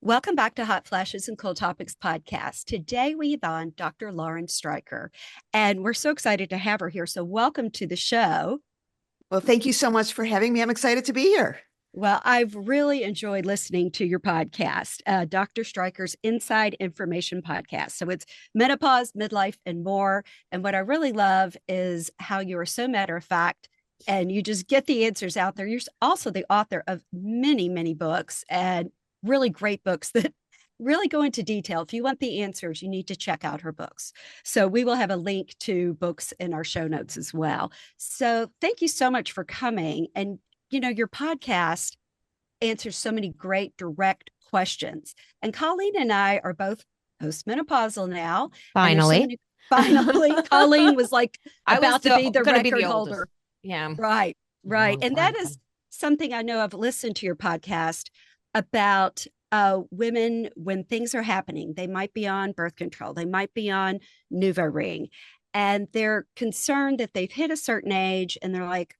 Welcome back to Hot Flashes and Cool Topics podcast. Today we have on Dr. Lauren Streicher, and we're so excited to have her here. So, welcome to the show. Well, thank you so much for having me. I'm excited to be here. Well, I've really enjoyed listening to your podcast, Dr. Streicher's Inside Information Podcast. So, it's Menopause, Midlife, and More. And what I really love is how you are so matter of fact and you just get the answers out there. You're also the author of many, many books and really great books that really go into detail. If you want the answers, you need to check out her books. So we will have a link to books in our show notes as well. So thank you so much for coming. And, your podcast answers so many great direct questions. And Colleen and I are both postmenopausal now. And there's so Finally. many, finally, Colleen was like about to be the gonna be record the holder. Yeah. Right. Right. Long And that time. is something I know I've listened to your podcast about women when things are happening. They might be on birth control, they might be on NuvaRing, and they're concerned that they've hit a certain age and they're like,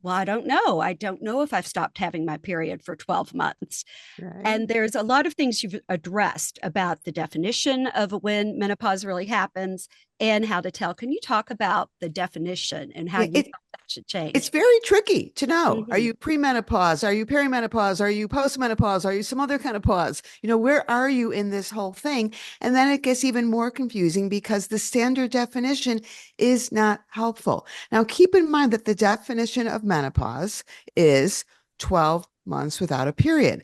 well, I don't know. I don't know if I've stopped having my period for 12 months. Right. And there's a lot of things you've addressed about the definition of when menopause really happens and how to tell. Can you talk about the definition and how you think that should change? It's very tricky to know. Mhm. Are you premenopause? Are you perimenopause? Are you postmenopause? Are you some other kind of pause? Where are you in this whole thing? And then it gets even more confusing because the standard definition is not helpful. Now, keep in mind that the definition of menopause is 12 months without a period.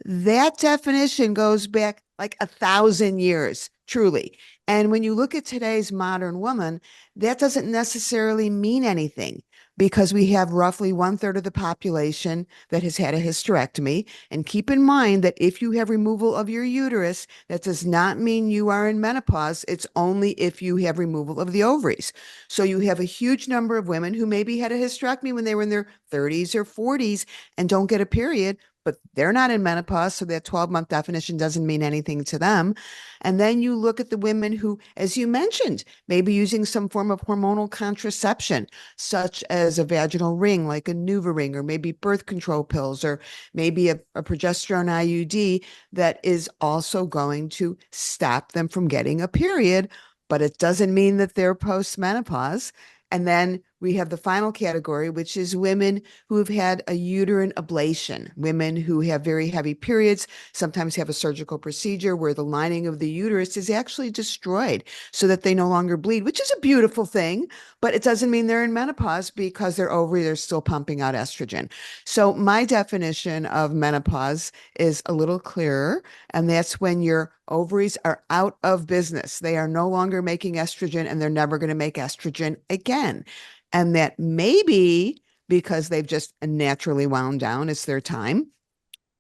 That definition goes back like 1,000 years, truly. And when you look at today's modern woman, that doesn't necessarily mean anything because we have roughly 1/3 of the population that has had a hysterectomy. And keep in mind that if you have removal of your uterus, that does not mean you are in menopause. It's only if you have removal of the ovaries. So you have a huge number of women who maybe had a hysterectomy when they were in their 30s or 40s and don't get a period, but they're not in menopause. So that 12-month definition doesn't mean anything to them. And then you look at the women who, as you mentioned, may be using some form of hormonal contraception, such as a vaginal ring, like a NuvaRing, or maybe birth control pills, or maybe a progesterone IUD that is also going to stop them from getting a period, but it doesn't mean that they're postmenopause. And then we have the final category, which is women who have had a uterine ablation, women who have very heavy periods, sometimes have a surgical procedure where the lining of the uterus is actually destroyed so that they no longer bleed, which is a beautiful thing, but it doesn't mean they're in menopause because their ovaries are still pumping out estrogen. So my definition of menopause is a little clearer, and that's when your ovaries are out of business. They are no longer making estrogen, and they're never going to make estrogen again. And that may be because they've just naturally wound down, it's their time,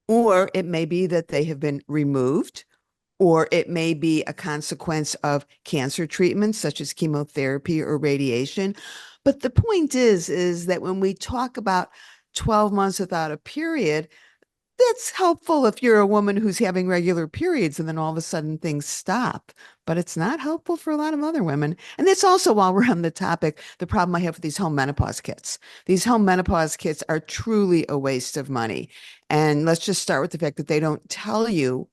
or it may be that they have been removed, or it may be a consequence of cancer treatments such as chemotherapy or radiation. But the point is that when we talk about 12 months without a period, that's helpful if you're a woman who's having regular periods and then all of a sudden things stop. But it's not helpful for a lot of other women. And that's also, while we're on the topic, the problem I have with these home menopause kits. These home menopause kits are truly a waste of money. And let's just start with the fact that they don't tell you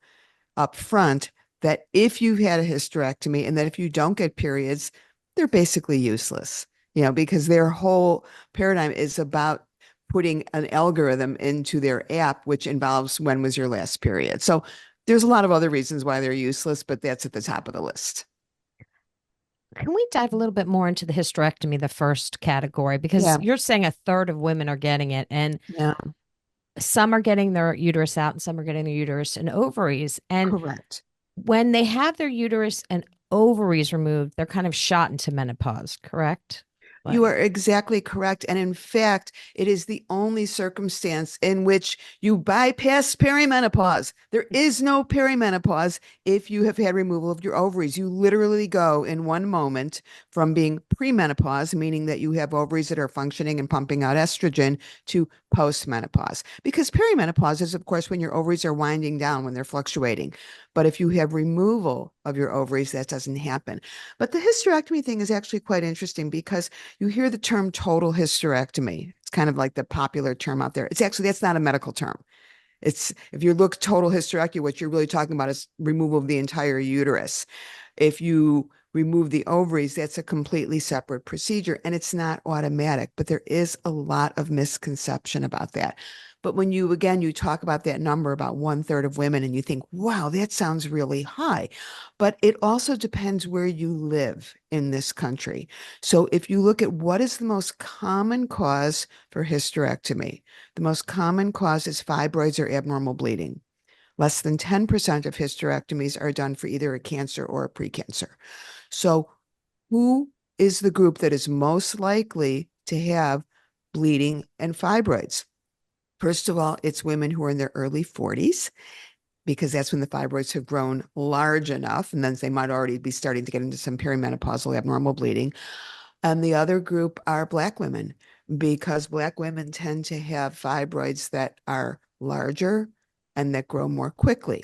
up front that if you've had a hysterectomy and that if you don't get periods, they're basically useless, because their whole paradigm is about putting an algorithm into their app, which involves when was your last period. So there's a lot of other reasons why they're useless, but that's at the top of the list. Can we dive a little bit more into the hysterectomy, the first category? Because Yeah. you're saying 1/3 of women are getting it, and Yeah, some are getting their uterus out and some are getting their uterus and ovaries. And correct. when they have their uterus and ovaries removed, they're kind of shot into menopause, correct? You are exactly correct. And in fact, it is the only circumstance in which you bypass perimenopause. There is no perimenopause if you have had removal of your ovaries. You literally go in one moment from being premenopause, meaning that you have ovaries that are functioning and pumping out estrogen, to postmenopause. Because perimenopause is, of course, when your ovaries are winding down, when they're fluctuating. But if you have removal of your ovaries, that doesn't happen. But the hysterectomy thing is actually quite interesting because you hear the term total hysterectomy. It's kind of like the popular term out there. It's actually, that's not a medical term. if you look total hysterectomy, what you're really talking about is removal of the entire uterus. If you remove the ovaries, that's a completely separate procedure, and it's not automatic, but there is a lot of misconception about that. But when you talk about that number, about 1/3 of women, and you think, wow, that sounds really high. But it also depends where you live in this country. So if you look at what is the most common cause for hysterectomy, the most common cause is fibroids or abnormal bleeding. Less than 10% of hysterectomies are done for either a cancer or a precancer. So who is the group that is most likely to have bleeding and fibroids? First of all, it's women who are in their early 40s, because that's when the fibroids have grown large enough, and then they might already be starting to get into some perimenopausal abnormal bleeding. And the other group are Black women, because Black women tend to have fibroids that are larger and that grow more quickly.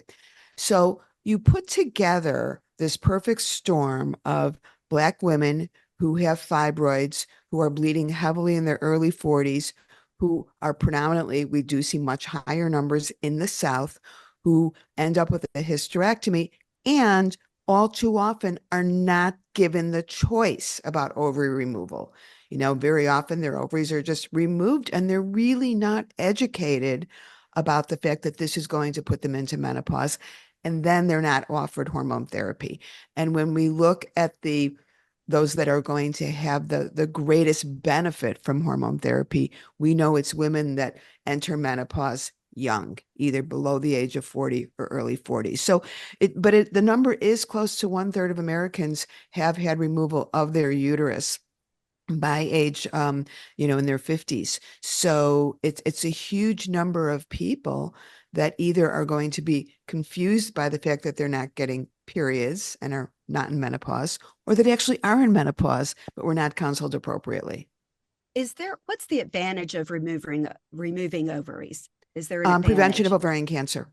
So you put together this perfect storm of Black women who have fibroids, who are bleeding heavily in their early 40s, who are predominantly, we do see much higher numbers in the South, who end up with a hysterectomy, and all too often are not given the choice about ovary removal. Very often their ovaries are just removed, and they're really not educated about the fact that this is going to put them into menopause. And then they're not offered hormone therapy. And when we look at those that are going to have the greatest benefit from hormone therapy, we know it's women that enter menopause young, either below the age of 40 or early 40s. So the number is close to 1/3 of Americans have had removal of their uterus by age, in their 50s. So it's a huge number of people that either are going to be confused by the fact that they're not getting periods and are not in menopause, or that actually are in menopause, but were not counseled appropriately. What's the advantage of removing ovaries? Is there an advantage? Prevention of ovarian cancer.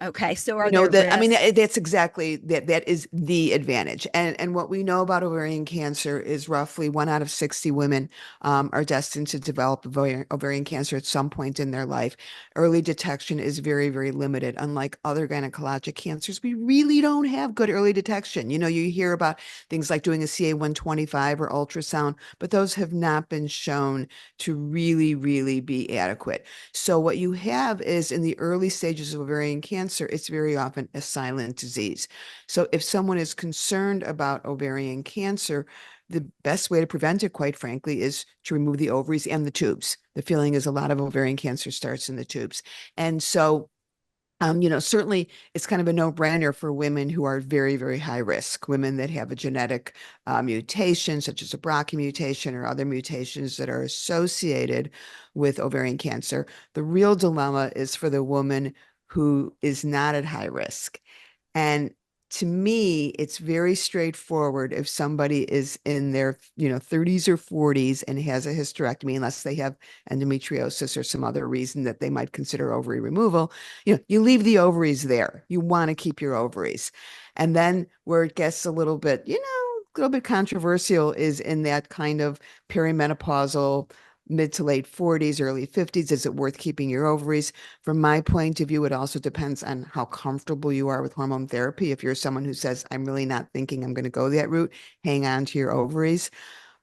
Okay, so are there that, I mean, risks? that's exactly that is the advantage. And what we know about ovarian cancer is roughly 1 out of 60 women are destined to develop ovarian cancer at some point in their life. Early detection is very, very limited. Unlike other gynecologic cancers, we really don't have good early detection. You hear about things like doing a CA-125 or ultrasound, but those have not been shown to really, really be adequate. So what you have is, in the early stages of ovarian cancer, it's very often a silent disease. So if someone is concerned about ovarian cancer, the best way to prevent it, quite frankly, is to remove the ovaries and the tubes. The feeling is a lot of ovarian cancer starts in the tubes. And so certainly it's kind of a no-brainer for women who are very, very high risk, women that have a genetic mutation, such as a BRCA mutation or other mutations that are associated with ovarian cancer. The real dilemma is for the woman who is not at high risk. And to me, it's very straightforward if somebody is in their 30s or 40s and has a hysterectomy, unless they have endometriosis or some other reason that they might consider ovary removal. You leave the ovaries there. You want to keep your ovaries. And then where it gets a little bit controversial is in that kind of perimenopausal mid to late 40s, early 50s. Is it worth keeping your ovaries? From my point of view, it also depends on how comfortable you are with hormone therapy. If you're someone who says, I'm really not thinking I'm going to go that route, hang on to your ovaries.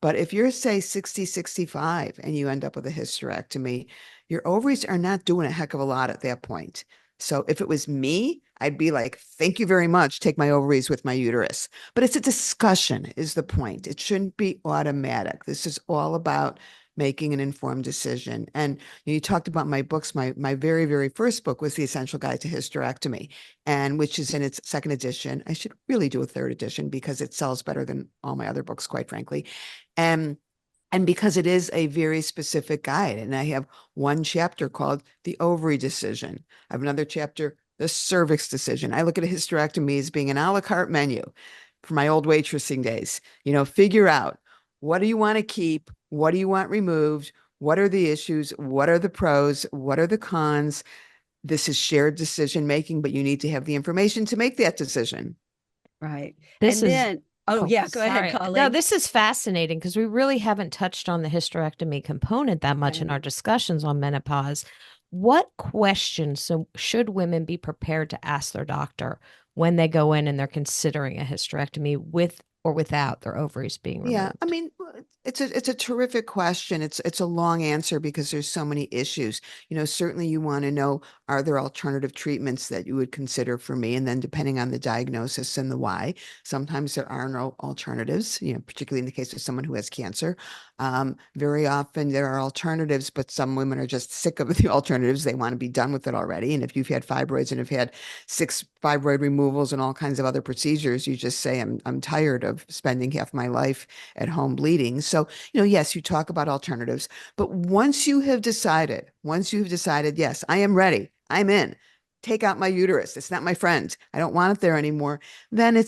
But if you're, say, 60, 65 and you end up with a hysterectomy, your ovaries are not doing a heck of a lot at that point. So if it was me, I'd be like, thank you very much. Take my ovaries with my uterus. But it's a discussion is the point. It shouldn't be automatic. This is all about making an informed decision. And you talked about my books. My very, very first book was The Essential Guide to Hysterectomy, and which is in its second edition. I should really do a third edition because it sells better than all my other books, quite frankly. And because it is a very specific guide. And I have one chapter called The Ovary Decision. I have another chapter, The Cervix Decision. I look at a hysterectomy as being an a la carte menu from my old waitressing days. Figure out, what do you want to keep? What do you want removed? What are the issues? What are the pros? What are the cons? This is shared decision making, but you need to have the information to make that decision. Right. This And is then, oh yeah, go ahead, sorry. Colleen. No, this is fascinating because we really haven't touched on the hysterectomy component that much in Right. our discussions on menopause. What questions should women be prepared to ask their doctor when they go in and they're considering a hysterectomy with or without their ovaries being Yeah, I removed? mean, it's a terrific question. It's a long answer because there's so many issues. Certainly you want to know, are there alternative treatments that you would consider for me? And then depending on the diagnosis and the why, sometimes there are no alternatives, particularly in the case of someone who has cancer. Very often there are alternatives, but some women are just sick of the alternatives. They want to be done with it already. And if you've had fibroids and have had 6 fibroid removals and all kinds of other procedures, you just say, I'm tired of spending half my life at home bleeding. So, yes, you talk about alternatives, but once you have decided, yes, I am ready, I'm in, take out my uterus, it's not my friend, I don't want it there anymore, then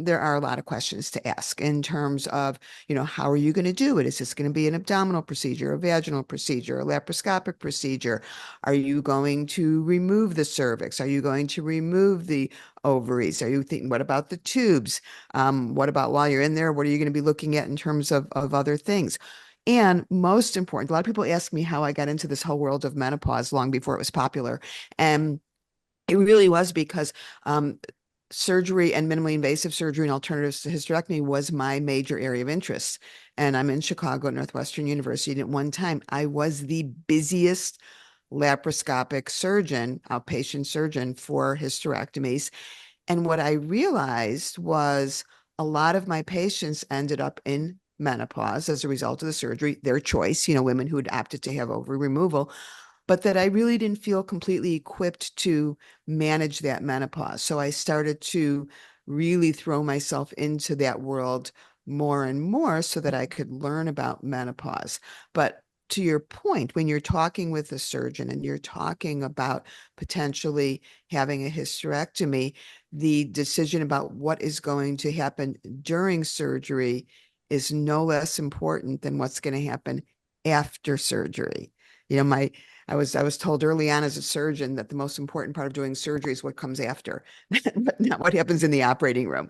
there are a lot of questions to ask in terms of, how are you going to do it? Is this going to be an abdominal procedure, a vaginal procedure, a laparoscopic procedure? Are you going to remove the cervix? Are you going to remove the ovaries? Are you thinking, what about the tubes? What about while you're in there? What are you going to be looking at in terms of other things? And most important, a lot of people ask me how I got into this whole world of menopause long before it was popular. And it really was because surgery and minimally invasive surgery and alternatives to hysterectomy was my major area of interest. And I'm in Chicago at Northwestern University. And at one time, I was the busiest laparoscopic surgeon, outpatient surgeon for hysterectomies. And what I realized was a lot of my patients ended up in menopause as a result of the surgery, their choice, women who had opted to have ovary removal, but that I really didn't feel completely equipped to manage that menopause. So I started to really throw myself into that world more and more so that I could learn about menopause. But to your point, when you're talking with a surgeon and you're talking about potentially having a hysterectomy, the decision about what is going to happen during surgery is no less important than what's going to happen after surgery. I was told early on as a surgeon that the most important part of doing surgery is what comes after, but not what happens in the operating room.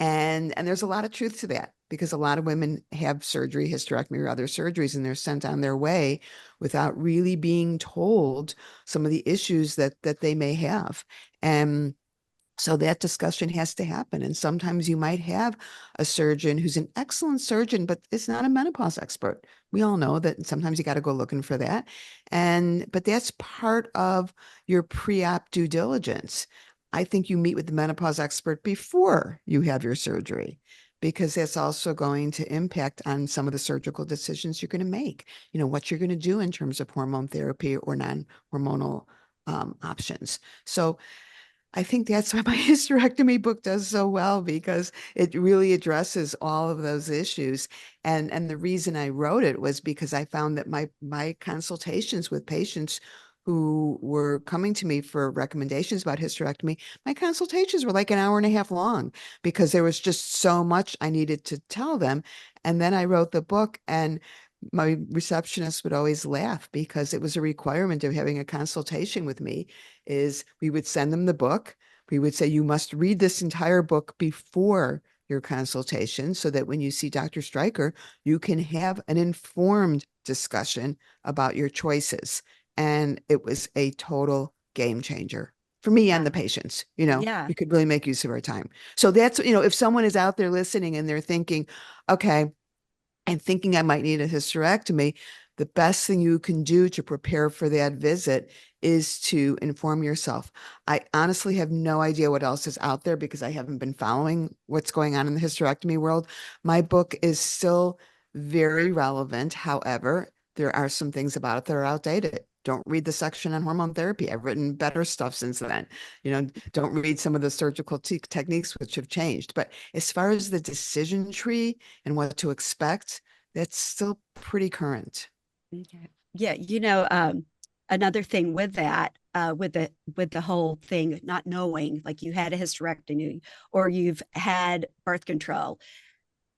And there's a lot of truth to that because a lot of women have surgery, hysterectomy or other surgeries, and they're sent on their way without really being told some of the issues that they may have. And so that discussion has to happen. And sometimes you might have a surgeon who's an excellent surgeon, but is not a menopause expert. We all know that sometimes you got to go looking for that. But that's part of your pre-op due diligence. I think you meet with the menopause expert before you have your surgery because that's also going to impact on some of the surgical decisions you're going to make, what you're going to do in terms of hormone therapy or non-hormonal options. So I think that's why my hysterectomy book does so well because it really addresses all of those issues. And the reason I wrote it was because I found that my consultations with patients who were coming to me for recommendations about hysterectomy, my consultations were like an hour and a half long because there was just so much I needed to tell them. And then I wrote the book and my receptionist would always laugh because it was a requirement of having a consultation with me is we would send them the book. We would say, you must read this entire book before your consultation so that when you see Dr. Streicher, you can have an informed discussion about your choices. And it was a total game changer for me and Yeah. the patients. Yeah. We could really make use of our time. So that's, if someone is out there listening and they're thinking, okay, and thinking I might need a hysterectomy, the best thing you can do to prepare for that visit is to inform yourself. I honestly have no idea what else is out there because I haven't been following what's going on in the hysterectomy world. My book is still very relevant. However, there are some things about it that are outdated. Don't read the section on hormone therapy. I've written better stuff since then. Don't read some of the surgical techniques which have changed. But as far as the decision tree and what to expect, that's still pretty current. Okay. Yeah, another thing with that, with the whole thing, not knowing, like you had a hysterectomy or you've had birth control.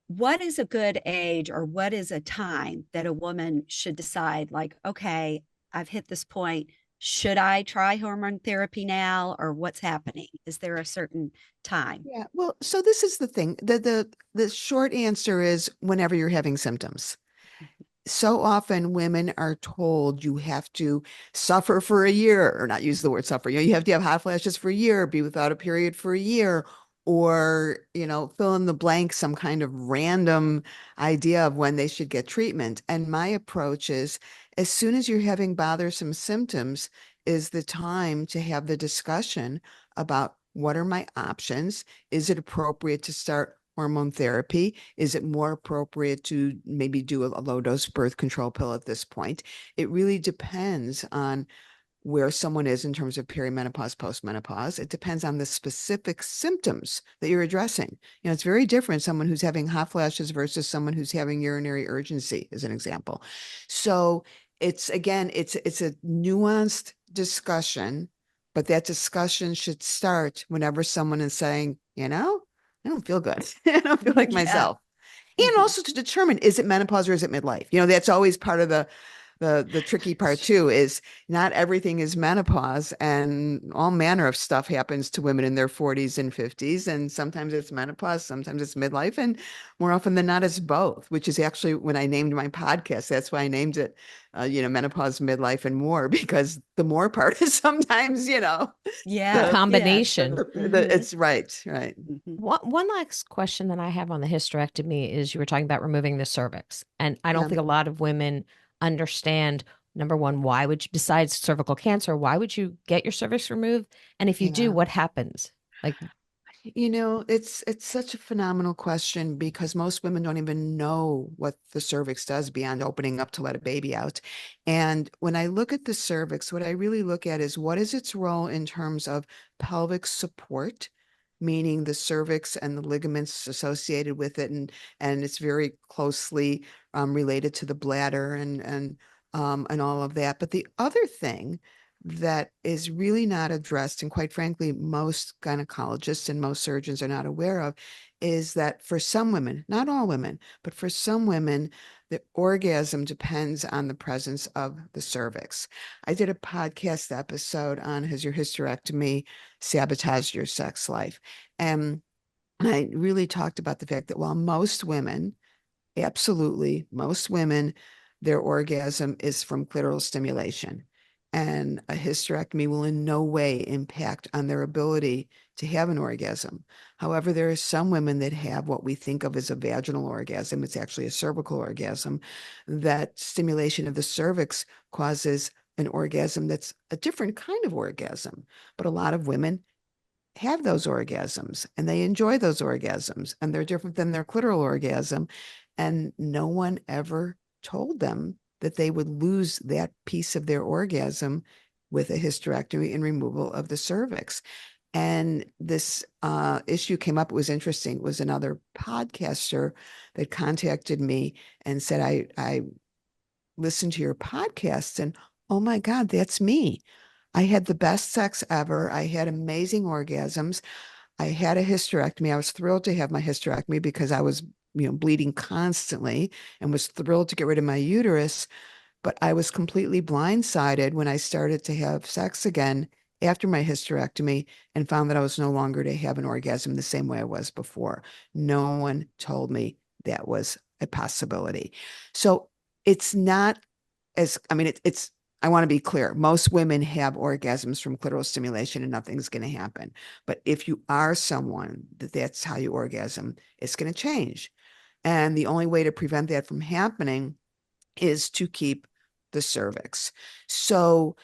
What is a good age or what is a time that a woman should decide, like, okay, I've hit this point. Should I try hormone therapy now, or what's happening? Is there a certain time? Yeah, well, so this is the thing. The short answer is whenever you're having symptoms. so often women are told you have to suffer for a year, or not use the word suffer. You have to have hot flashes for a year, be without a period for a year, or, fill in the blank, some kind of random idea of when they should get treatment. And my approach is, as soon as you're having bothersome symptoms, is the time to have the discussion about what are my options? Is it appropriate to start hormone therapy? Is it more appropriate to maybe do a low dose birth control pill at this point? It really depends on where someone is in terms of perimenopause, postmenopause. It depends on the specific symptoms that you're addressing. It's very different, someone who's having hot flashes versus someone who's having urinary urgency, as an example. So it's a nuanced discussion, but that discussion should start whenever someone is saying, I don't feel good. I don't feel like Yeah. myself. And also to determine, is it menopause or is it midlife? That's always part of the tricky part too, is not everything is menopause, and all manner of stuff happens to women in their 40s and 50s. And sometimes it's menopause, sometimes it's midlife, and more often than not, it's both, which is actually when I named my podcast, that's why I named it, Menopause, Midlife, and More, because the more part is sometimes, The Yeah. combination. It's right. Mhm. One last question that I have on the hysterectomy is, you were talking about removing the cervix. And I don't Yeah. think a lot of women understand, number one, why would you, besides cervical cancer, why would you get your cervix removed? And if you do, Yeah. what happens? Like, It's such a phenomenal question, because most women don't even know what the cervix does beyond opening up to let a baby out. And when I look at the cervix, what I really look at is, what is its role in terms of pelvic support, meaning the cervix and the ligaments associated with it, and it's very closely related to the bladder and all of that. But the other thing that is really not addressed, and quite frankly, most gynecologists and most surgeons are not aware of, is that for some women, not all women, but for some women, the orgasm depends on the presence of the cervix. I did a podcast episode on Has Your Hysterectomy Sabotaged Your Sex Life? And I really talked about the fact that while most women, absolutely, most women, their orgasm is from clitoral stimulation. And a hysterectomy will in no way impact on their ability to have an orgasm. However, there are some women that have what we think of as a vaginal orgasm. It's actually a cervical orgasm. That stimulation of the cervix causes an orgasm that's a different kind of orgasm. But a lot of women have those orgasms and they enjoy those orgasms, and they're different than their clitoral orgasm. And no one ever told them that they would lose that piece of their orgasm with a hysterectomy and removal of the cervix. And this issue came up. It was interesting. It was another podcaster that contacted me and said, I listened to your podcasts, and oh my God, that's me. I had the best sex ever. I had amazing orgasms. I had a hysterectomy. I was thrilled to have my hysterectomy because I was, bleeding constantly, and was thrilled to get rid of my uterus. But I was completely blindsided when I started to have sex again after my hysterectomy, and found that I was no longer to have an orgasm the same way I was before. No one told me that was a possibility. So it's not it's, I want to be clear. Most women have orgasms from clitoral stimulation and nothing's going to happen. But if you are someone that's how you orgasm, it's going to change. And the only way to prevent that from happening is to keep the cervix. So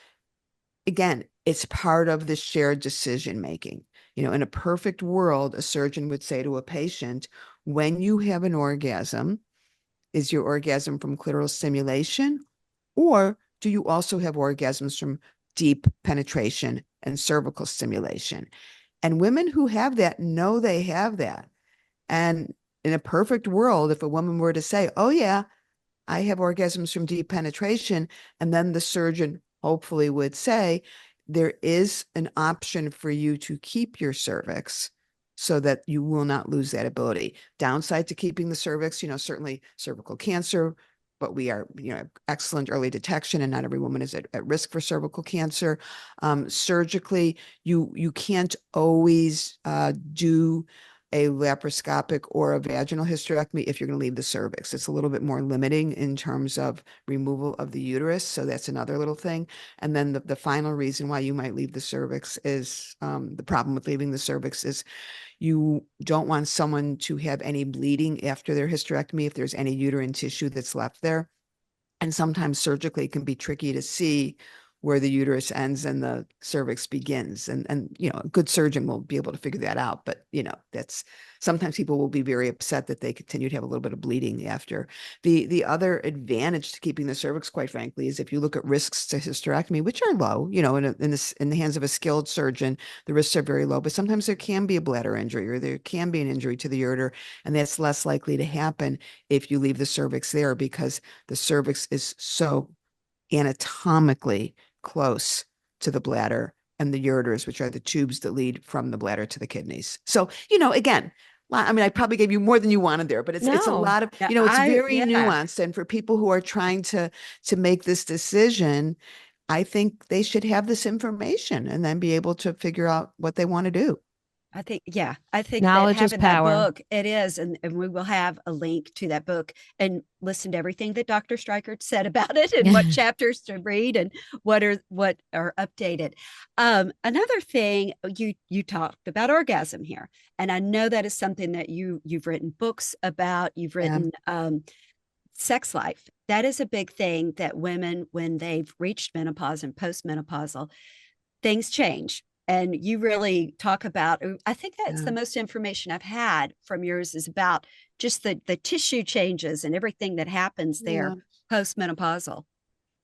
again, it's part of the shared decision making. In a perfect world, a surgeon would say to a patient, when you have an orgasm, is your orgasm from clitoral stimulation, or do you also have orgasms from deep penetration and cervical stimulation? And women who have that know they have that. And in a perfect world, if a woman were to say, oh, yeah, I have orgasms from deep penetration, and then the surgeon hopefully would say, there is an option for you to keep your cervix so that you will not lose that ability. Downside to keeping the cervix, certainly cervical cancer, but we are, excellent early detection, and not every woman is at risk for cervical cancer. Surgically, you can't always do a laparoscopic or a vaginal hysterectomy if you're going to leave the cervix. It's a little bit more limiting in terms of removal of the uterus. So that's another little thing. And then the final reason why you might leave the cervix is the problem with leaving the cervix is you don't want someone to have any bleeding after their hysterectomy if there's any uterine tissue that's left there. And sometimes surgically it can be tricky to see where the uterus ends and the cervix begins. And a good surgeon will be able to figure that out. But, that's sometimes people will be very upset that they continue to have a little bit of bleeding after. The other advantage to keeping the cervix, quite frankly, is if you look at risks to hysterectomy, which are low, in the hands of a skilled surgeon, the risks are very low, but sometimes there can be a bladder injury or there can be an injury to the ureter, and that's less likely to happen if you leave the cervix there because the cervix is so anatomically close to the bladder and the ureters, which are the tubes that lead from the bladder to the kidneys. So, again, I mean, I probably gave you more than you wanted there, but it's a lot of, it's very nuanced. And for people who are trying to make this decision, I think they should have this information and then be able to figure out what they want to do. I think Knowledge that is having power. that book, it is. And we will have a link to that book and listen to everything that Dr. Streicher said about it and what chapters to read and what are updated. Another thing, you talked about orgasm here. And I know that is something that you've written books about, you've written sex life. That is a big thing that women, when they've reached menopause and postmenopausal, things change. And you really talk about, I think that's the most information I've had from yours is about just the tissue changes and everything that happens there postmenopausal.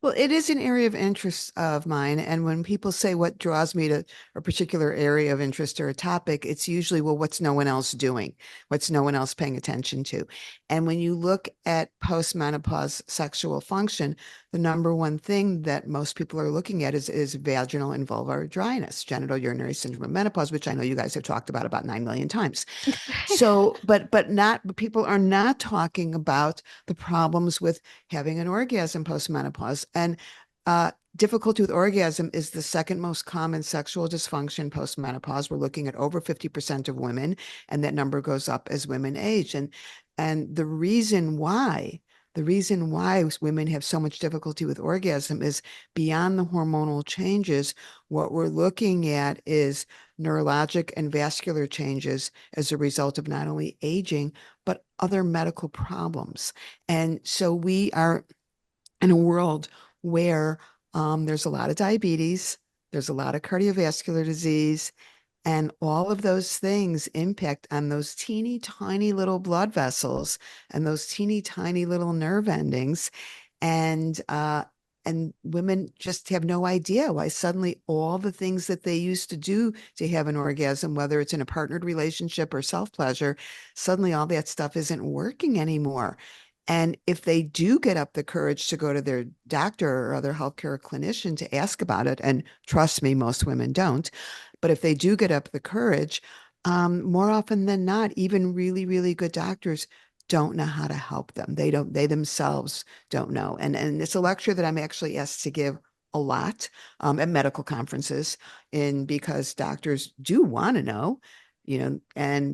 Well, it is an area of interest of mine. And when people say what draws me to a particular area of interest or a topic, it's usually, well, what's no one else doing? What's no one else paying attention to? And when you look at postmenopause sexual function, the number one thing that most people are looking at is vaginal and vulvar dryness, genital urinary syndrome of menopause, which I know you guys have talked about 9 million times. So, but people are not talking about the problems with having an orgasm postmenopause. And difficulty with orgasm is the second most common sexual dysfunction postmenopause. We're looking at over 50% of women, and that number goes up as women age. And the reason why women have so much difficulty with orgasm is beyond the hormonal changes. What we're looking at is neurologic and vascular changes as a result of not only aging, but other medical problems. And so we are in a world where there's a lot of diabetes, there's a lot of cardiovascular disease, and all of those things impact on those teeny tiny little blood vessels and those teeny tiny little nerve endings. And women just have no idea why suddenly all the things that they used to do to have an orgasm, whether it's in a partnered relationship or self-pleasure, suddenly all that stuff isn't working anymore. And if they do get up the courage to go to their doctor or other healthcare clinician to ask about it, and trust me, most women don't, but if they do get up the courage, more often than not, even really, really good doctors don't know how to help them. They themselves don't know. And it's a lecture that I'm actually asked to give a lot at medical conferences because doctors do want to know,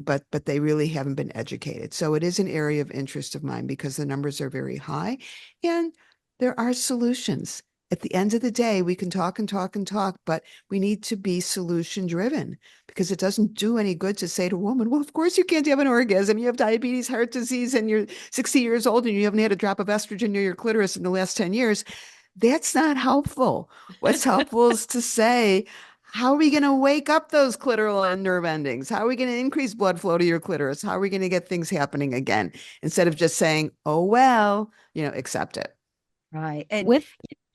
but they really haven't been educated. So it is an area of interest of mine because the numbers are very high and there are solutions. At the end of the day, we can talk and talk and talk, but we need to be solution driven because it doesn't do any good to say to a woman, well, of course you can't have an orgasm. You have diabetes, heart disease, and you're 60 years old and you haven't had a drop of estrogen near your clitoris in the last 10 years. That's not helpful. What's helpful is to say, how are we going to wake up those clitoral and nerve endings? How are we going to increase blood flow to your clitoris? How are we going to get things happening again? Instead of just saying, oh, well, accept it. Right. And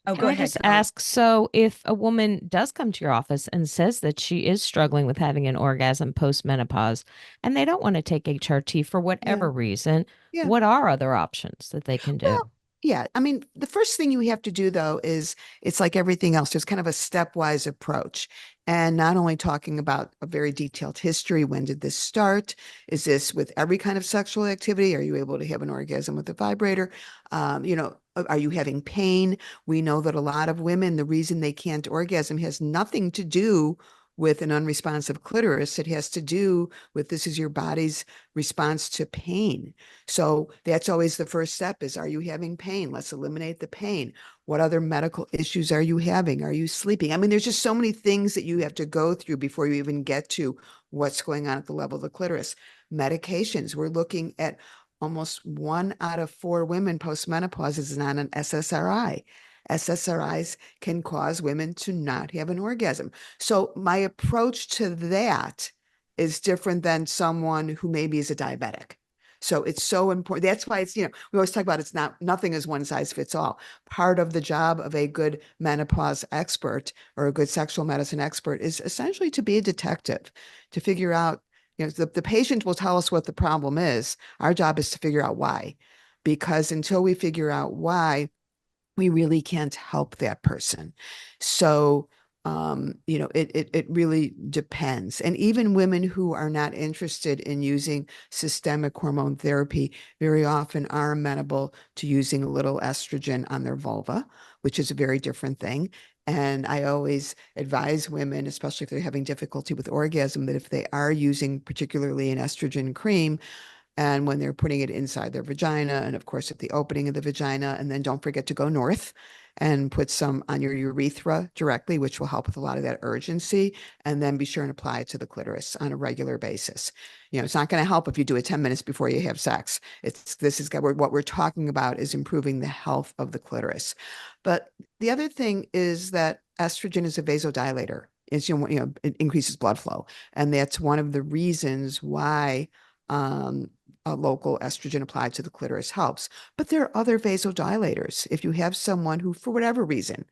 can go I ahead, just ask, so if a woman does come to your office and says that she is struggling with having an orgasm post-menopause and they don't want to take HRT for whatever reason, what are other options that they can do? Well, yeah. I mean, the first thing you have to do, though, is it's like everything else. There's kind of a stepwise approach. And not only talking about a very detailed history. When did this start? Is this with every kind of sexual activity? Are you able to have an orgasm with a vibrator? Are you having pain? We know that a lot of women, the reason they can't orgasm has nothing to do with an unresponsive clitoris, it has to do with this is your body's response to pain. So that's always the first step is, are you having pain? Let's eliminate the pain. What other medical issues are you having? Are you sleeping? I mean, there's just so many things that you have to go through before you even get to what's going on at the level of the clitoris. Medications, we're looking at almost 1 out of 4 women post-menopause is on an SSRI. SSRIs can cause women to not have an orgasm. So my approach to that is different than someone who maybe is a diabetic. So it's so important. That's why it's, we always talk about nothing is one size fits all. Part of the job of a good menopause expert or a good sexual medicine expert is essentially to be a detective, to figure out, the patient will tell us what the problem is. Our job is to figure out why, because until we figure out why, we really can't help that person. So, it really depends. And even women who are not interested in using systemic hormone therapy very often are amenable to using a little estrogen on their vulva, which is a very different thing. And I always advise women, especially if they're having difficulty with orgasm, that if they are using particularly an estrogen cream, and when they're putting it inside their vagina, and of course at the opening of the vagina, and then don't forget to go north and put some on your urethra directly, which will help with a lot of that urgency, and then be sure and apply it to the clitoris on a regular basis. It's not going to help if you do it 10 minutes before you have sex. What we're talking about is improving the health of the clitoris. But the other thing is that estrogen is a vasodilator. It increases blood flow, and that's one of the reasons why a local estrogen applied to the clitoris helps. But there are other vasodilators. If you have someone who, for whatever reason,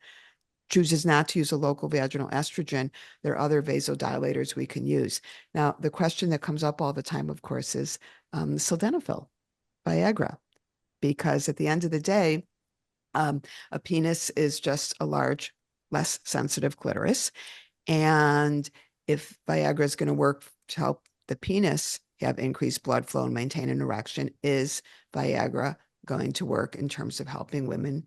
chooses not to use a local vaginal estrogen, there are other vasodilators we can use. Now, the question that comes up all the time, of course, is sildenafil, Viagra, because at the end of the day, a penis is just a large, less sensitive clitoris. And if Viagra is going to work to help the penis have increased blood flow and maintain an erection, is Viagra going to work in terms of helping women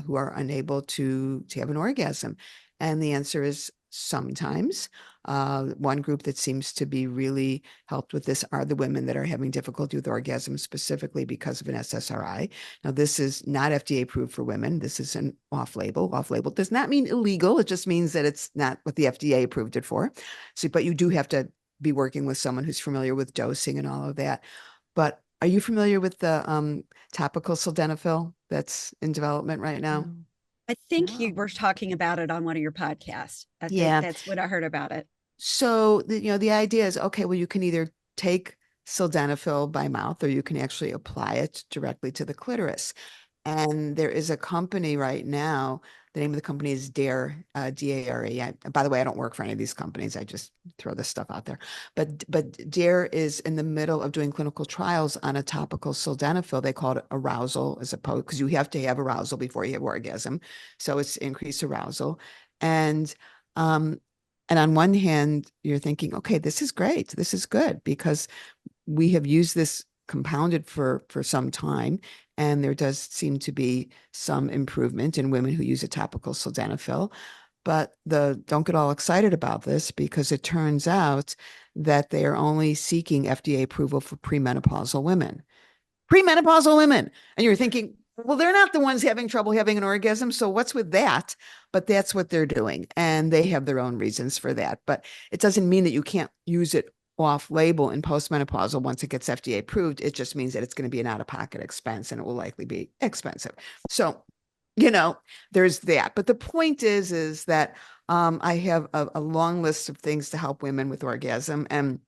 who are unable to have an orgasm? And the answer is sometimes. One group that seems to be really helped with this are the women that are having difficulty with orgasm, specifically because of an SSRI. Now, this is not FDA approved for women. This is an off-label. Off-label does not mean illegal. It just means that it's not what the FDA approved it for. So, but you do have to be working with someone who's familiar with dosing and all of that. But are you familiar with the topical sildenafil that's in development right now? I think you were talking about it on one of your podcasts. I think that's what I heard about it. So, the idea is, okay, well, you can either take sildenafil by mouth or you can actually apply it directly to the clitoris. And there is a company right now, the name of the company is Dare, D-A-R-E. By the way, I don't work for any of these companies. I just throw this stuff out there. But Dare is in the middle of doing clinical trials on a topical sildenafil. They call it arousal, as opposed, because you have to have arousal before you have orgasm. So it's increased arousal. And on one hand, you're thinking, okay, this is great. This is good, because we have used this compounded for some time, and there does seem to be some improvement in women who use a topical sildenafil. But don't get all excited about this, because it turns out that they are only seeking FDA approval for premenopausal women. Premenopausal women. And you're thinking, well, they're not the ones having trouble having an orgasm, so what's with that? But that's what they're doing, and they have their own reasons for that. But it doesn't mean that you can't use it off-label in postmenopausal once it gets FDA approved. It just means that it's going to be an out-of-pocket expense, and it will likely be expensive. So, there's that. But the point is that I have a long list of things to help women with orgasm, and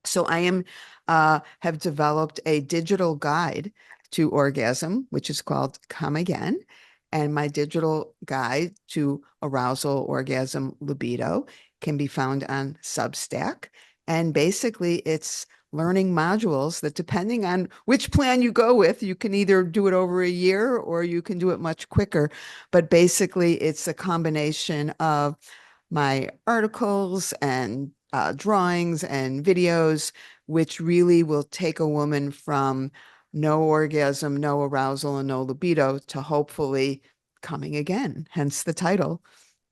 so I have developed a digital guide to orgasm, which is called Come Again. And my digital guide to arousal, orgasm, libido can be found on Substack. And basically, it's learning modules that, depending on which plan you go with, you can either do it over a year or you can do it much quicker. But basically, it's a combination of my articles and drawings and videos, which really will take a woman from no orgasm, no arousal, and no libido to hopefully coming again, hence the title.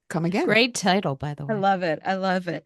come again. Great title, by the way. I love it. I love it.